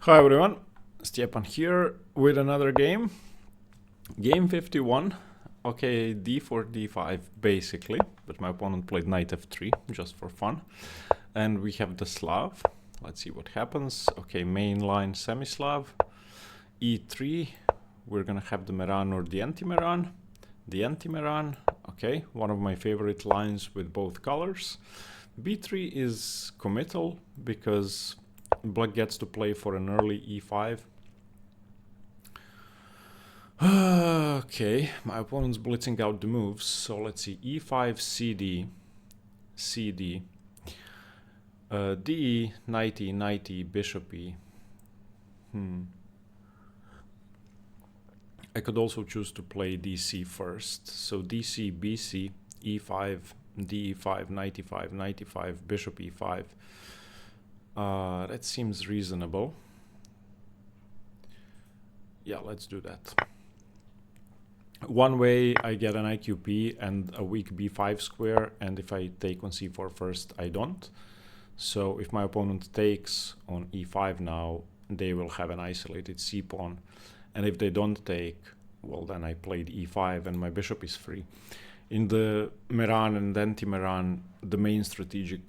Hi everyone, Stepan here with another game. Game 51. Okay, d4, d5 basically, but my opponent played knight f3 just for fun. And we have the Slav. Let's see what happens. Okay, main line semi-Slav. e3, we're gonna have the Meran or the anti-Meran. The anti-Meran, okay, one of my favorite lines with both colors. b3 is committal because black gets to play for an early e5. Okay, my opponent's blitzing out the moves, so let's see, e5, cd, cd, d, knight e, knight e, bishop e. I could also choose to play dc first, so dc, bc, e5, d5, knight e5, knight e5, bishop e5. That seems reasonable. Yeah, let's do that. One way I get an IQP and a weak b5 square, and if I take on c4 first, I don't. So if my opponent takes on e5 now, they will have an isolated c-pawn. And if they don't take, well, then I played e5 and my bishop is free. In the Meran and anti-Meran, the main strategic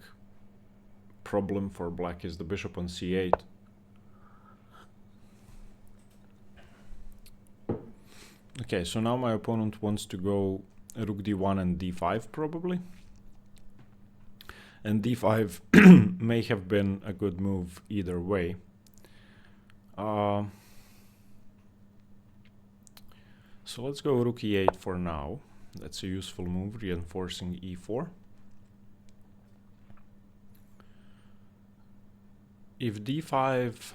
problem for black is the bishop on c8. Okay, so now my opponent wants to go rook d1 and d5 probably. And d5 may have been a good move either way. So let's go rook e8 for now. That's a useful move, reinforcing e4. If d5...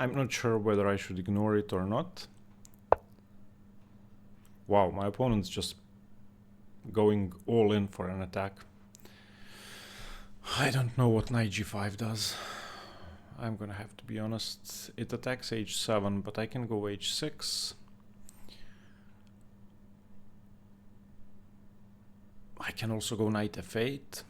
I'm not sure whether I should ignore it or not. Wow, my opponent's just going all in for an attack. I don't know what knight g5 does. I'm gonna have to be honest. It attacks h7, but I can go h6. I can also go knight f8.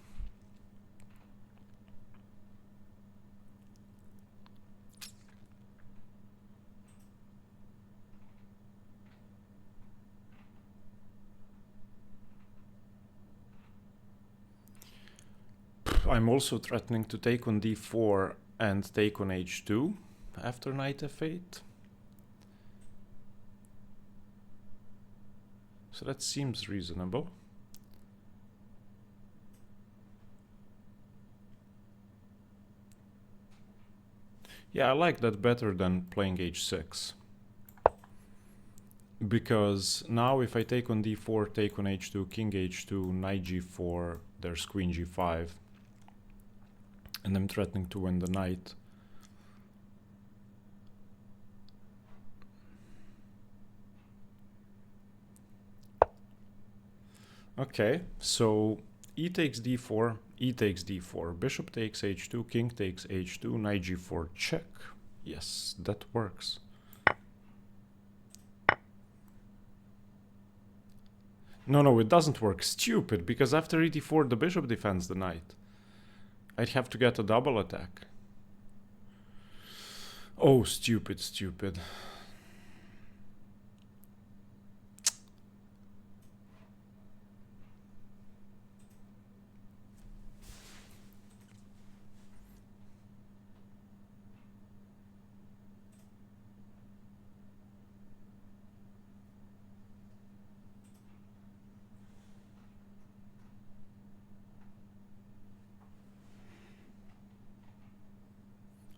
I'm also threatening to take on d4 and take on h2 after knight f8. So that seems reasonable. Yeah, I like that better than playing h6. Because now if I take on d4, take on h2, king h2, knight g4, there's queen g5. And I'm threatening to win the knight. Okay, so e takes d4, e takes d4, bishop takes h2, king takes h2, knight g4 check. Yes, that works. No, it doesn't work. Stupid, because after e4 the bishop defends the knight. I'd have to get a double attack. Oh, stupid, stupid.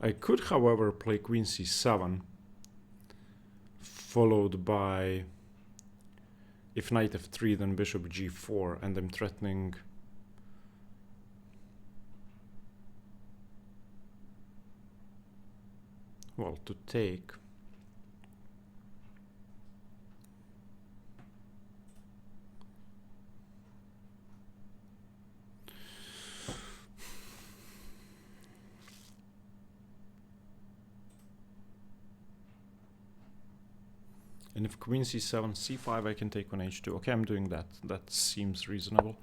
I could, however, play queen c7, followed by, if knight f3, then bishop g4, and I'm threatening... well, to take. And if queen c7, c5, I can take on h2. Okay, I'm doing that. That seems reasonable.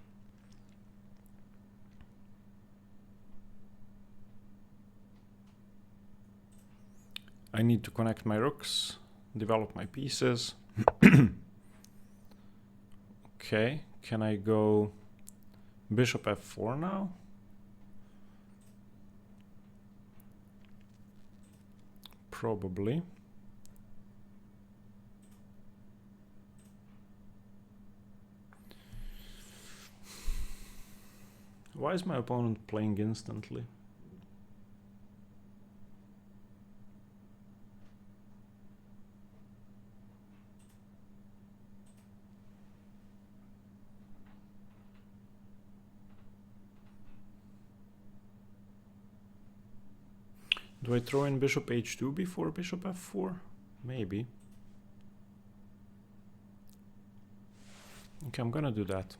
I need to connect my rooks, develop my pieces. Okay, can I go bishop f4 now? Probably. Why is my opponent playing instantly? Do I throw in bishop h2 before bishop f4? Maybe. Okay, I'm gonna do that.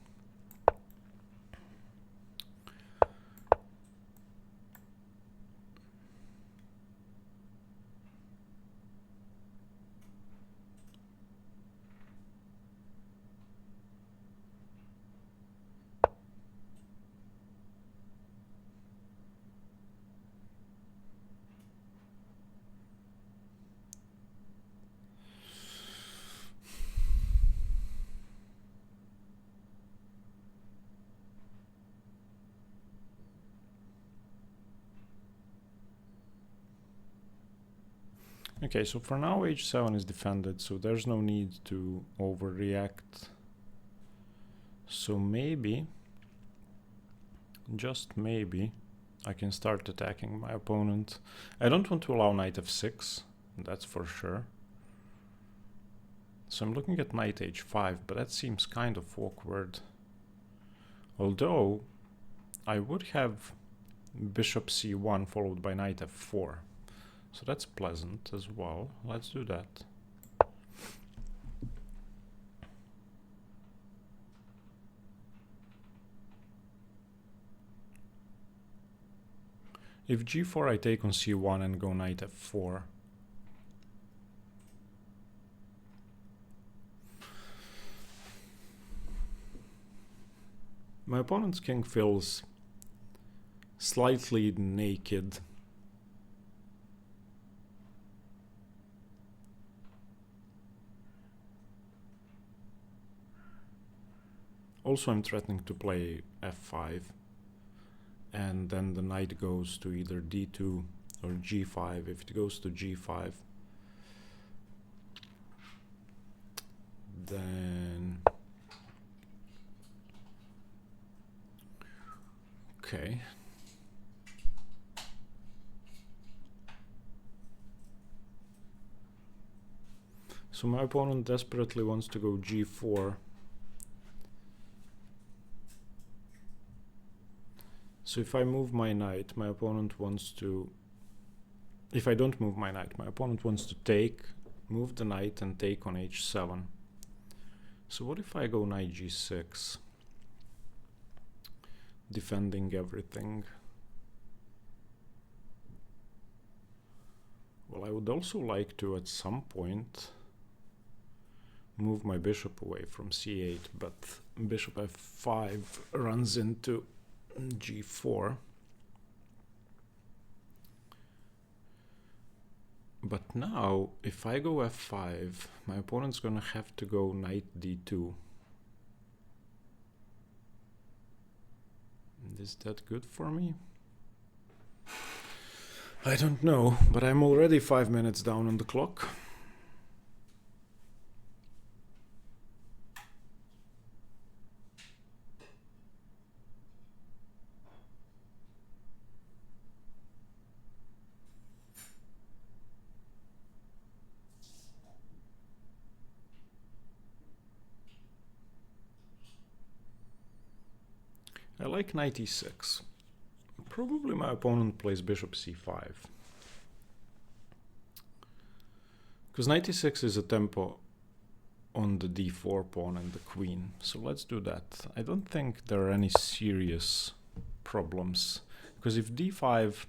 Okay, so for now h7 is defended, so there's no need to overreact. So maybe, just maybe, I can start attacking my opponent. I don't want to allow knight f6, that's for sure. So I'm looking at knight h5, but that seems kind of awkward. Although, I would have bishop c1 followed by knight f4. So that's pleasant as well. Let's do that. If g4, I take on c1 and go knight f4. My opponent's king feels slightly naked. Also, I'm threatening to play f5, and then the knight goes to either d2 or g5. If it goes to g5, then okay. So my opponent desperately wants to go g4. So if I move my knight, my opponent wants to... If I don't move my knight, my opponent wants to take, move the knight and take on h7. So what if I go knight g6? Defending everything. Well, I would also like to, at some point, move my bishop away from c8, but bishop f5 runs into g4. But now, if I go f5, my opponent's gonna have to go knight d2. Is that good for me? I don't know, but I'm already 5 minutes down on the clock. I like knight e6. Probably my opponent plays bishop c5. Because knight e6 is a tempo on the d4 pawn and the queen. So let's do that. I don't think there are any serious problems. Because if d5,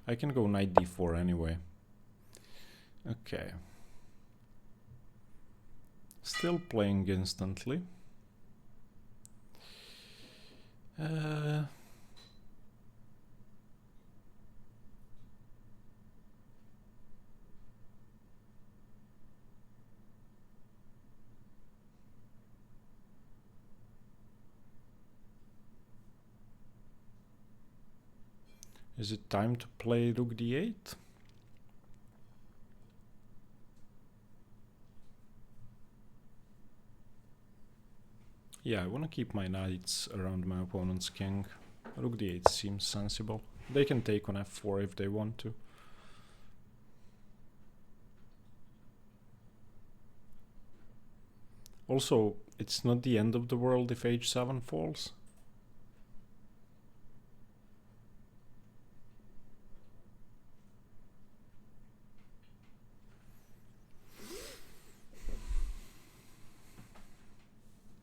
I can go knight d4 anyway. Okay. Still playing instantly. Is it time to play rook d8? Yeah, I want to keep my knights around my opponent's king. Rook d8 seems sensible. They can take on f4 if they want to. Also, it's not the end of the world if h7 falls.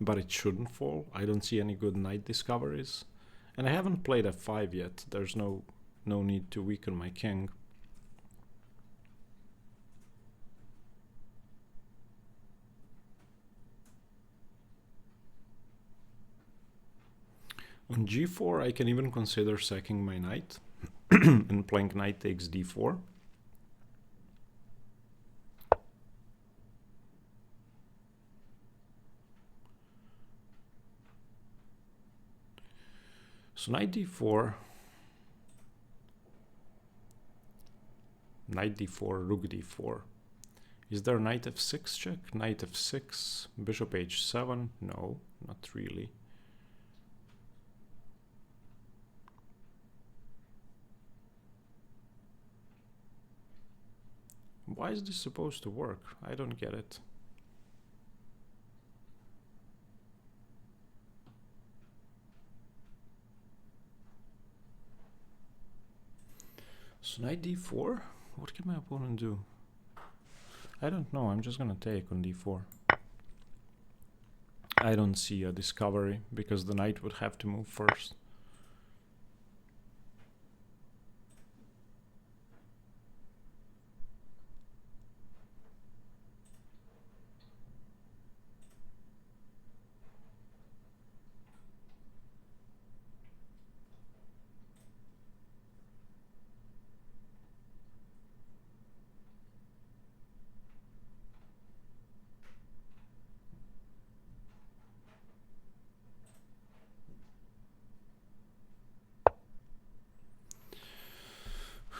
But it shouldn't fall. I don't see any good knight discoveries. And I haven't played f5 yet. There's no need to weaken my king. On g4, I can even consider sacking my knight and playing knight takes d4. So knight d4, knight d4, rook d4. Is there knight f6 check? Knight f6, bishop h7? No, not really. Why is this supposed to work? I don't get it. So knight d4? What can my opponent do? I don't know, I'm just gonna take on d4. I don't see a discovery, because the knight would have to move first.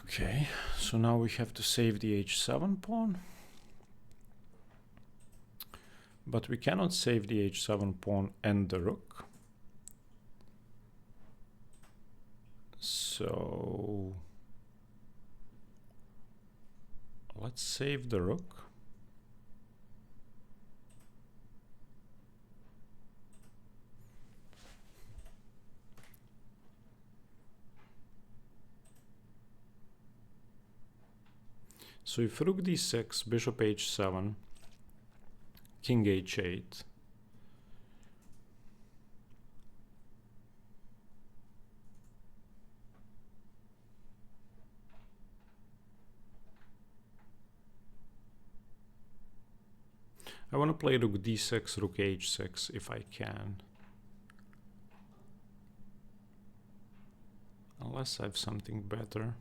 Okay, so now we have to save the h7 pawn. But we cannot save the h7 pawn and the rook. So let's save the rook. So if rook d6, bishop h7, king h8, I want to play rook d6, rook h6 if I can. Unless I have something better.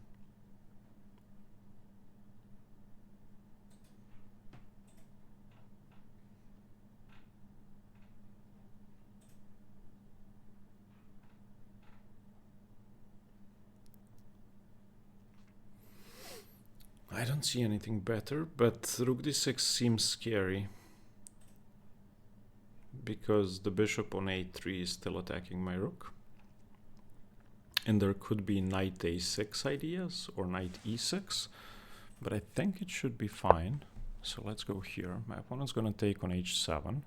I don't see anything better, but rook d6 seems scary. Because the bishop on a3 is still attacking my rook. And there could be knight a6 ideas or knight e6, but I think it should be fine. So let's go here. My opponent's going to take on h7.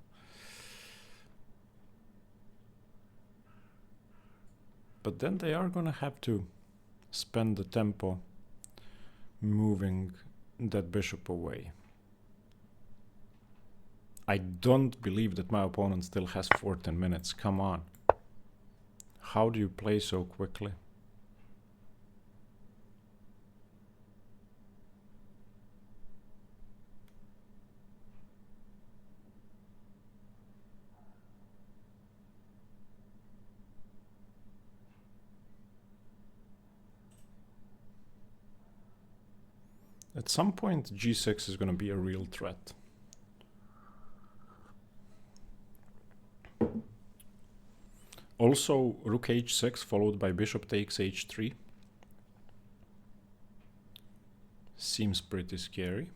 But then they are going to have to spend the tempo moving that bishop away. I don't believe that my opponent still has 14 minutes. Come on. How do you play so quickly? At some point, g6 is going to be a real threat. Also, rook h6 followed by bishop takes h3. Seems pretty scary.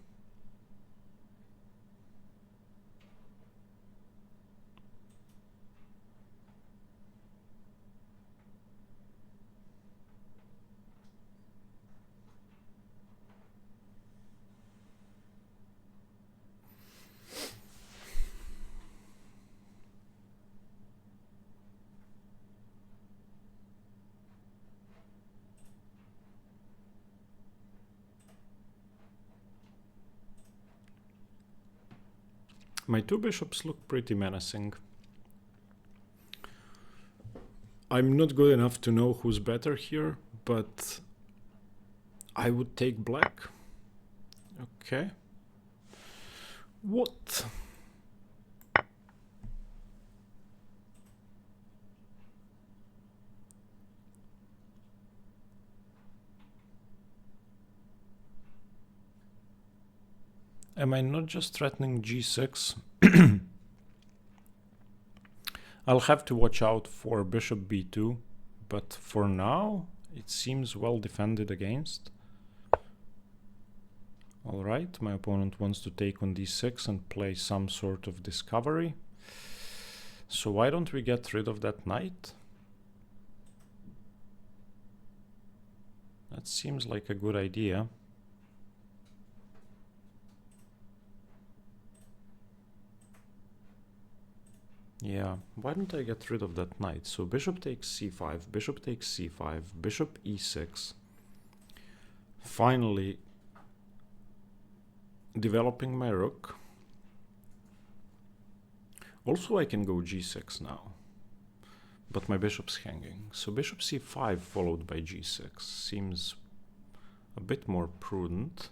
My two bishops look pretty menacing. I'm not good enough to know who's better here, but I would take black. Okay. What? Am I not just threatening g6? I'll have to watch out for bishop b2, but for now it seems well defended against. Alright, my opponent wants to take on d6 and play some sort of discovery. So why don't we get rid of that knight? That seems like a good idea. Yeah, why don't I get rid of that knight? So bishop takes c5, bishop takes c5, bishop e6. Finally developing my rook. Also I can go g6 now, but my bishop's hanging. So bishop c5 followed by g6 seems a bit more prudent,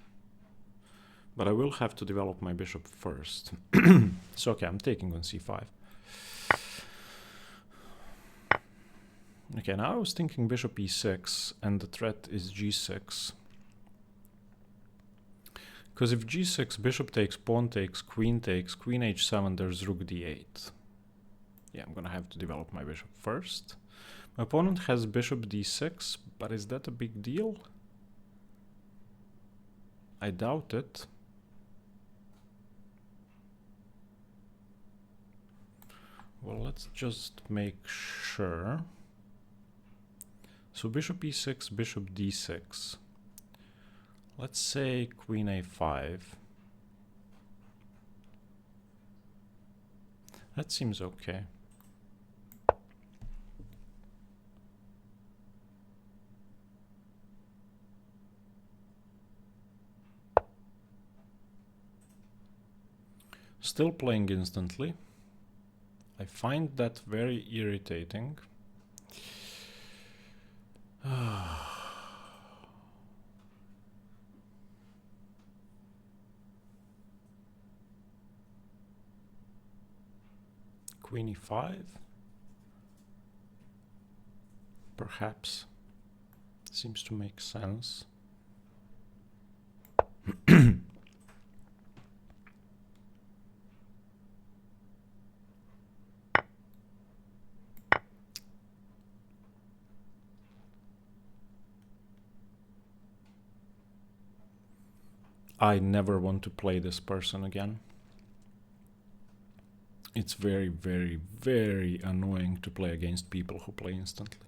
but I will have to develop my bishop first. So okay, I'm taking on c5. Okay, now I was thinking bishop e6 and the threat is g6. Because if g6, bishop takes, queen h7, there's rook d8. Yeah, I'm gonna have to develop my bishop first. My opponent has bishop d6, but is that a big deal? I doubt it. Well, let's just make sure. So bishop e6, bishop d6. Let's say queen a5. That seems okay. Still playing instantly. I find that very irritating. Queen e5? Perhaps. Seems to make sense. I never want to play this person again. It's very, very, very annoying to play against people who play instantly.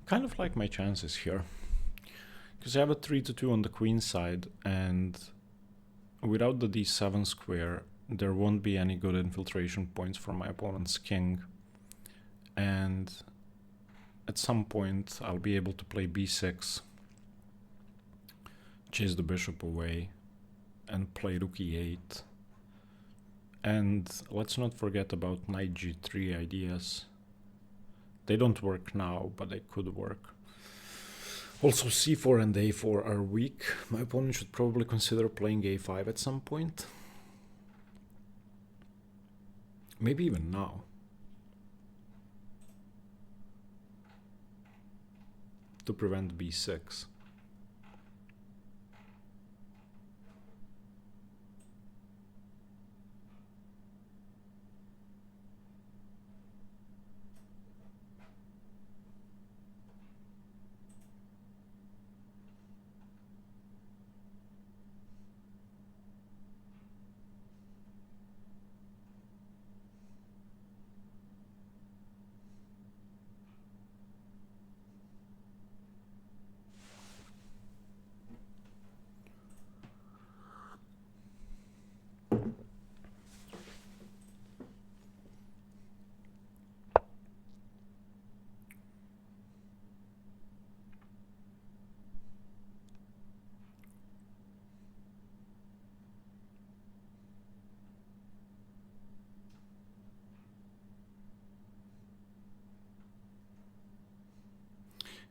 Kind of like my chances here. Because I have a 3-2 on the queen side, and without the d7 square, there won't be any good infiltration points for my opponent's king. And at some point, I'll be able to play b6, chase the bishop away, and play rook e8. And let's not forget about knight g3 ideas. They don't work now, but they could work. Also, c4 and a4 are weak. My opponent should probably consider playing a5 at some point. Maybe even now. To prevent b6.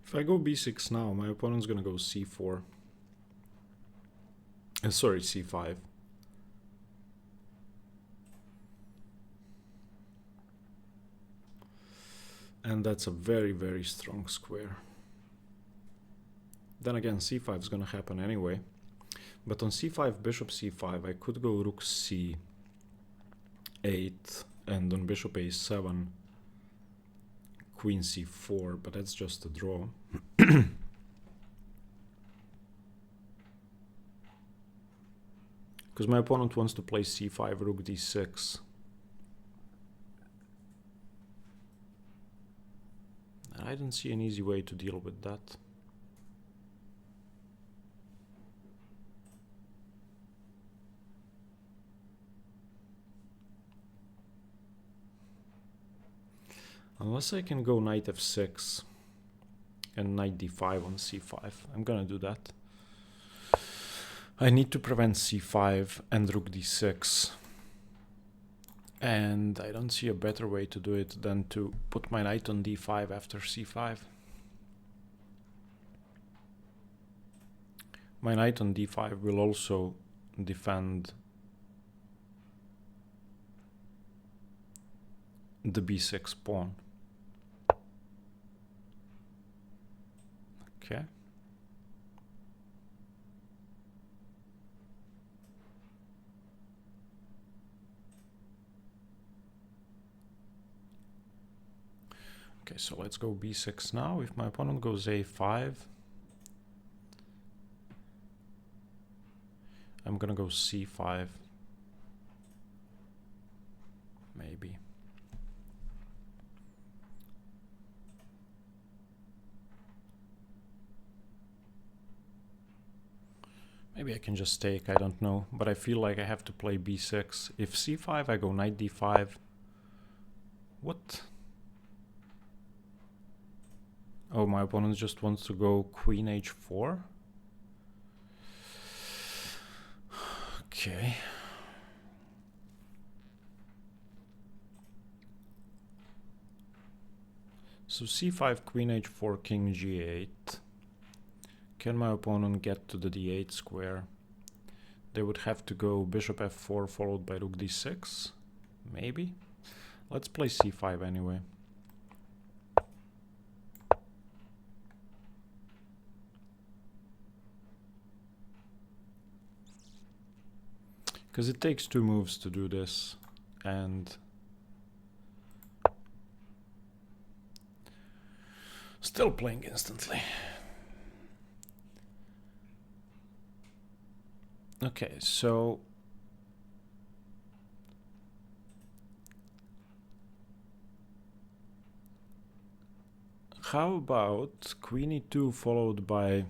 If I go b6 now, my opponent's gonna go c4. Sorry, c5. And that's a very, very strong square. Then again, c5 is gonna happen anyway. But on c5, bishop c5, I could go rook c8, and on bishop a7, queen c4, but that's just a draw. Because my opponent wants to play c5, rook d6. And I don't see an easy way to deal with that. Unless I can go knight f6 and knight d5 on c5. I'm gonna do that. I need to prevent c5 and rook d6. And I don't see a better way to do it than to put my knight on d5 after c5. My knight on d5 will also defend the b6 pawn. Okay. Okay, so let's go b6 now. If my opponent goes a5, I'm gonna go c5. Maybe. Maybe I can just take, I don't know. But I feel like I have to play b6. If c5, I go knight d5. What? Oh, my opponent just wants to go queen h4. Okay. So c5, queen h4, king g8. Can my opponent get to the d8 square? They would have to go bishop f4 followed by rook d6. Maybe. Let's play c5 anyway. Because it takes 2 moves to do this, and still playing instantly. Okay, so how about queen e2 followed by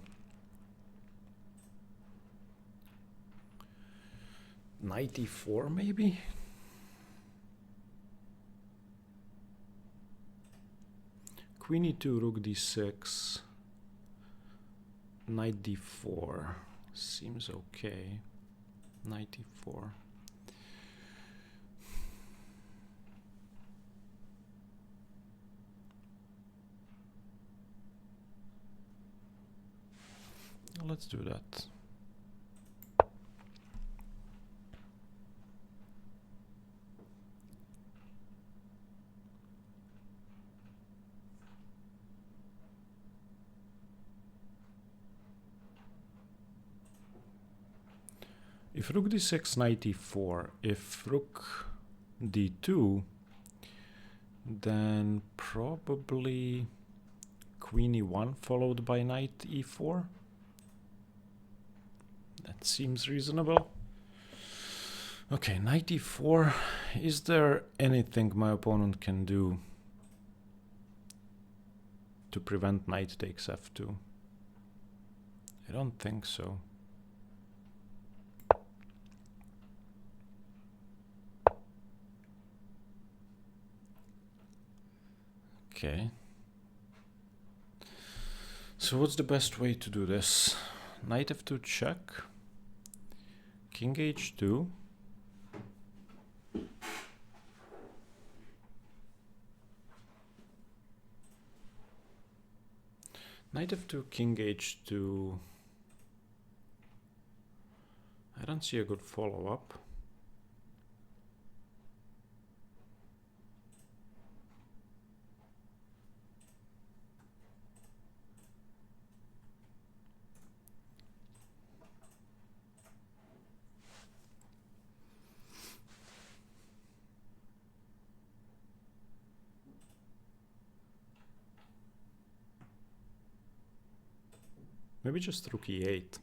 knight e4 maybe? Queen e2, rook d6, knight d4 seems okay. Knight e4. Let's do that. If rook d6, knight e4, if rook d2, then probably queen e1 followed by knight e4. That seems reasonable. Okay, knight e4. Is there anything my opponent can do to prevent knight takes f2? I don't think so. Okay. So what's the best way to do this? Knight f2 check. King h2. Knight f2, king h2. I don't see a good follow-up. Maybe just rook e8.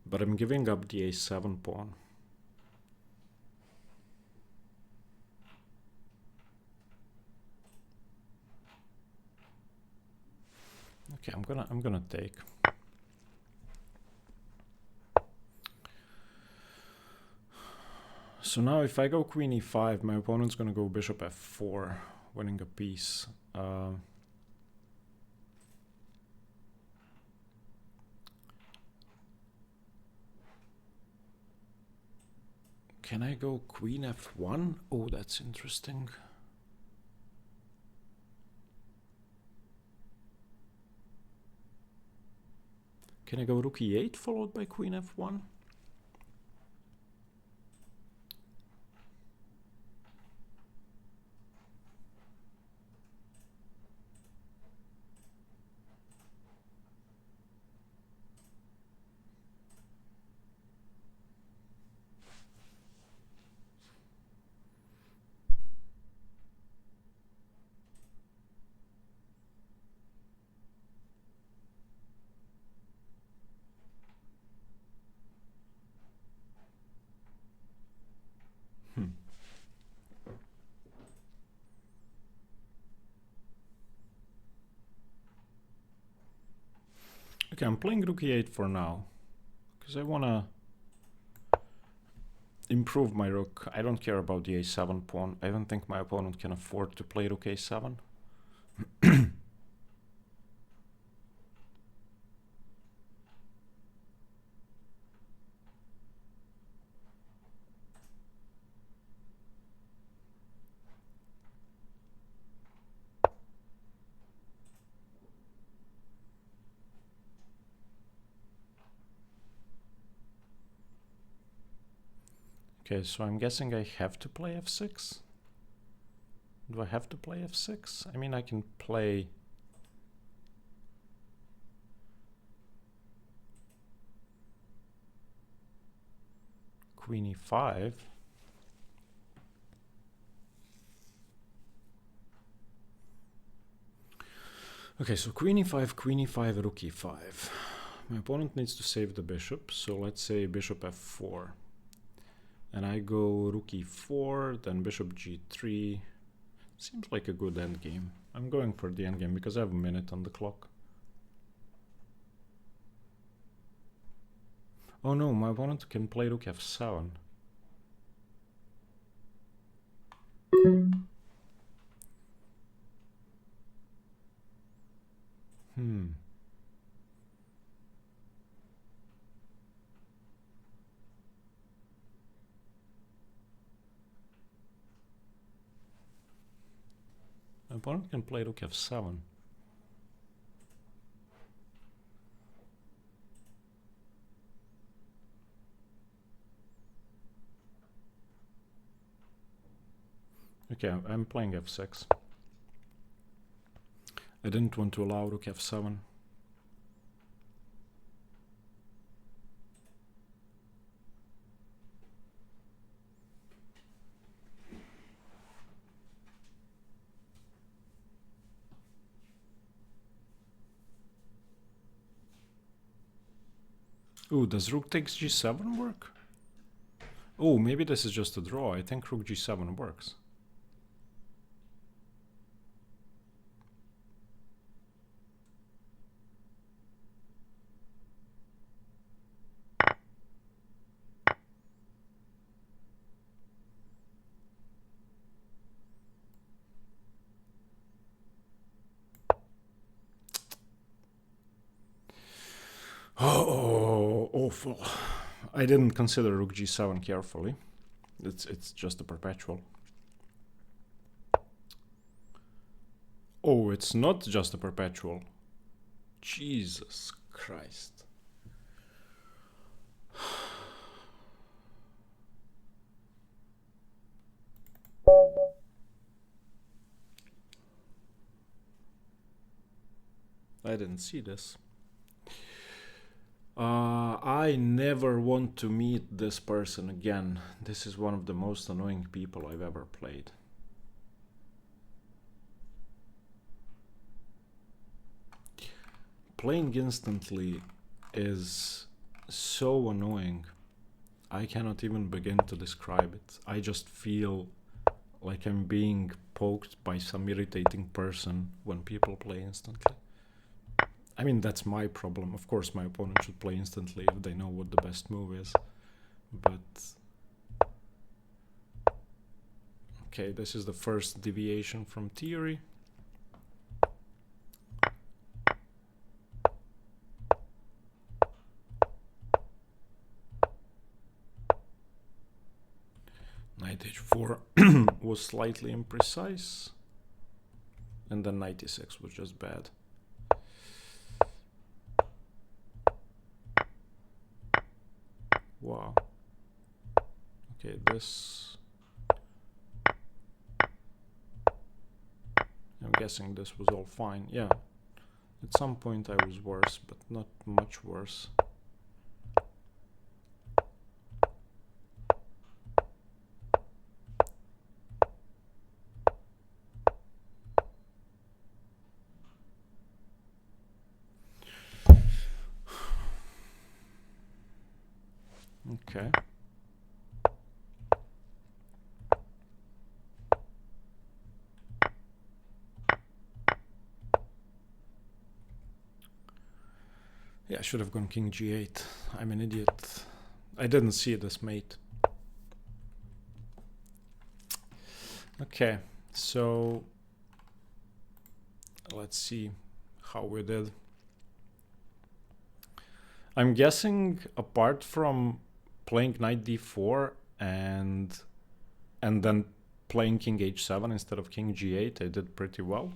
But I'm giving up the a7 pawn. Okay, I'm gonna take. So now if I go queen e5, my opponent's gonna go bishop f4, winning a piece. Can I go queen f1? Oh, that's interesting. Can I go rook e8 followed by queen f1? Okay, I'm playing rook e8 for now, because I want to improve my rook. I don't care about the a7 pawn. I don't think my opponent can afford to play rook a7. Okay, so I'm guessing I have to play f6. Do I have to play f6? I mean, I can play queen e5. Okay, so queen e5, rook e5. My opponent needs to save the bishop, so let's say bishop f4. And I go rook e4, then bishop g3. Seems like a good endgame. I'm going for the endgame because I have a minute on the clock. Oh no, my opponent can play rook f7. My opponent can play rook f7. Okay, I'm playing f6. I didn't want to allow rook f7. Ooh, does rook takes g7 work? Oh, maybe this is just a draw. I think rook g7 works. Oh, awful. I didn't consider rook g7 carefully. It's just a perpetual. Oh, it's not just a perpetual. Jesus Christ. I didn't see this. I never want to meet this person again. This is one of the most annoying people I've ever played. Playing instantly is so annoying. I cannot even begin to describe it. I just feel like I'm being poked by some irritating person when people play instantly. I mean, that's my problem. Of course, my opponent should play instantly if they know what the best move is. But... okay, this is the first deviation from theory. Knight h4 was slightly imprecise. And then knight e6 was just bad. Wow. Okay, this... I'm guessing this was all fine. Yeah. At some point I was worse, but not much worse. Okay. Yeah, I should have gone king g8. I'm an idiot. I didn't see this mate. Okay, so let's see how we did. I'm guessing apart from playing knight d4 and then playing king h7 instead of king g8, I did pretty well.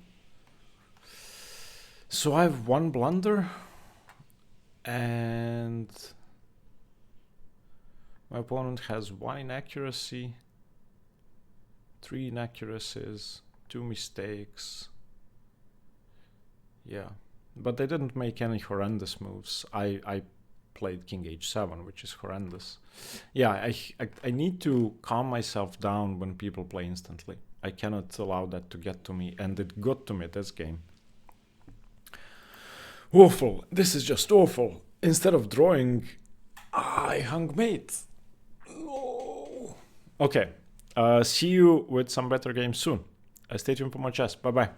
So I have one blunder and my opponent has one inaccuracy, 3 inaccuracies, 2 mistakes. Yeah, but they didn't make any horrendous moves. I played king h7, which is horrendous. Yeah, I need to calm myself down when people play instantly. I cannot allow that to get to me, and it got to me this game. Awful. This is just awful. Instead of drawing, I hung mate. Oh. Okay. See you with some better games soon. Stay tuned for more chess. Bye-bye.